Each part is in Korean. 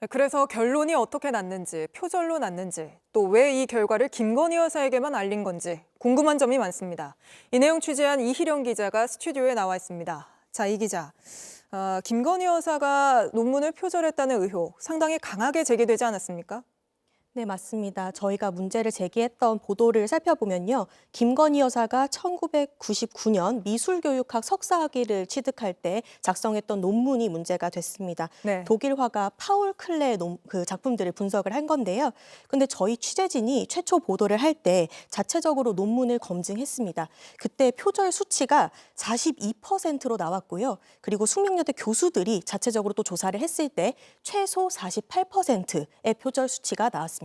그래서 결론이 어떻게 났는지, 표절로 났는지, 또 왜 이 결과를 김건희 여사에게만 알린 건지 궁금한 점이 많습니다. 이 내용 취재한 이희령 기자가 스튜디오에 나와 있습니다. 자, 이 기자. 김건희 여사가 논문을 표절했다는 의혹 상당히 강하게 제기되지 않았습니까? 네, 맞습니다. 저희가 문제를 제기했던 보도를 살펴보면요. 김건희 여사가 1999년 미술교육학 석사학위를 취득할 때 작성했던 논문이 문제가 됐습니다. 네. 독일 화가 파울 클레의 그 작품들을 분석을 한 건데요. 근데 저희 취재진이 최초 보도를 할 때 자체적으로 논문을 검증했습니다. 그때 표절 수치가 42%로 나왔고요. 그리고 숙명여대 교수들이 자체적으로 또 조사를 했을 때 최소 48%의 표절 수치가 나왔습니다.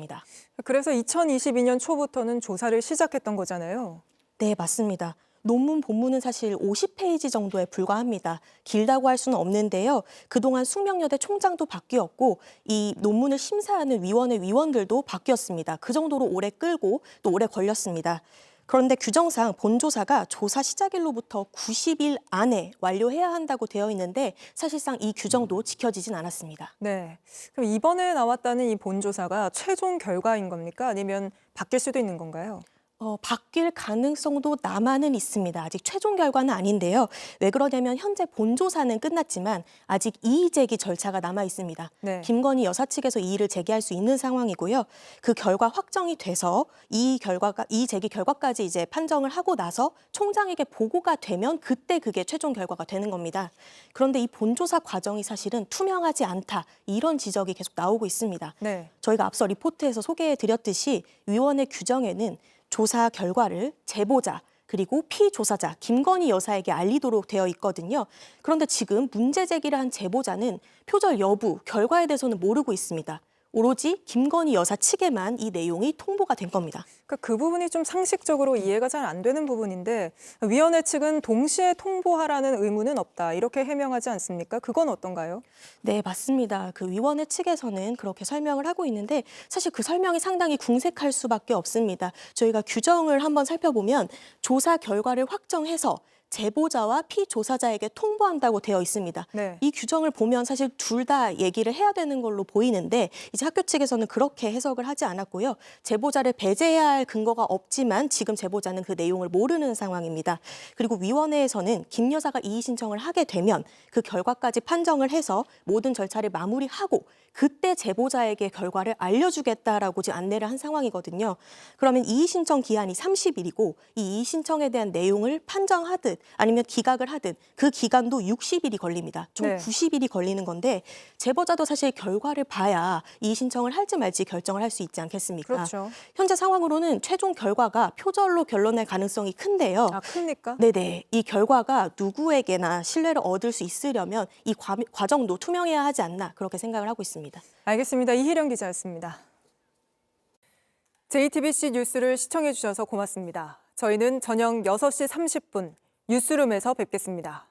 그래서 2022년 초부터는 조사를 시작했던 거잖아요. 네, 맞습니다. 논문 본문은 사실 50페이지 정도에 불과합니다. 길다고 할 수는 없는데요. 그동안 숙명여대 총장도 바뀌었고 이 논문을 심사하는 위원회 위원들도 바뀌었습니다. 그 정도로 오래 끌고 또 오래 걸렸습니다. 그런데 규정상 본조사가 조사 시작일로부터 90일 안에 완료해야 한다고 되어 있는데 사실상 이 규정도 지켜지진 않았습니다. 네. 그럼 이번에 나왔다는 이 본조사가 최종 결과인 겁니까? 아니면 바뀔 수도 있는 건가요? 바뀔 가능성도 남아는 있습니다. 아직 최종 결과는 아닌데요. 왜 그러냐면 현재 본조사는 끝났지만 아직 이의 제기 절차가 남아 있습니다. 네. 김건희 여사 측에서 이의를 제기할 수 있는 상황이고요. 그 결과 확정이 돼서 이의 제기 결과까지 이제 판정을 하고 나서 총장에게 보고가 되면 그때 그게 최종 결과가 되는 겁니다. 그런데 이 본조사 과정이 사실은 투명하지 않다. 이런 지적이 계속 나오고 있습니다. 네. 저희가 앞서 리포트에서 소개해 드렸듯이 위원회 규정에는 조사 결과를 제보자 그리고 피조사자 김건희 여사에게 알리도록 되어 있거든요. 그런데 지금 문제 제기를 한 제보자는 표절 여부, 결과에 대해서는 모르고 있습니다. 오로지 김건희 여사 측에만 이 내용이 통보가 된 겁니다. 그러니까 그 부분이 좀 상식적으로 이해가 잘 안 되는 부분인데 위원회 측은 동시에 통보하라는 의무는 없다 이렇게 해명하지 않습니까? 그건 어떤가요? 네, 맞습니다. 그 위원회 측에서는 그렇게 설명을 하고 있는데 사실 그 설명이 상당히 궁색할 수밖에 없습니다. 저희가 규정을 한번 살펴보면 조사 결과를 확정해서 제보자와 피조사자에게 통보한다고 되어 있습니다. 네. 이 규정을 보면 사실 둘 다 얘기를 해야 되는 걸로 보이는데 이제 학교 측에서는 그렇게 해석을 하지 않았고요. 제보자를 배제해야 할 근거가 없지만 지금 제보자는 그 내용을 모르는 상황입니다. 그리고 위원회에서는 김 여사가 이의 신청을 하게 되면 그 결과까지 판정을 해서 모든 절차를 마무리하고 그때 제보자에게 결과를 알려주겠다라고 지금 안내를 한 상황이거든요. 그러면 이의 신청 기한이 30일이고 이 이의 신청에 대한 내용을 판정하듯 아니면 기각을 하든 그 기간도 60일이 걸립니다. 총 네. 90일이 걸리는 건데 제보자도 사실 결과를 봐야 이의 신청을 할지 말지 결정을 할 수 있지 않겠습니까? 그렇죠. 현재 상황으로는 최종 결과가 표절로 결론날 가능성이 큰데요. 아, 큽니까? 네네. 이 결과가 누구에게나 신뢰를 얻을 수 있으려면 이 과정도 투명해야 하지 않나 그렇게 생각을 하고 있습니다. 알겠습니다. 이희령 기자였습니다. JTBC 뉴스를 시청해 주셔서 고맙습니다. 저희는 저녁 6시 30분 뉴스룸에서 뵙겠습니다.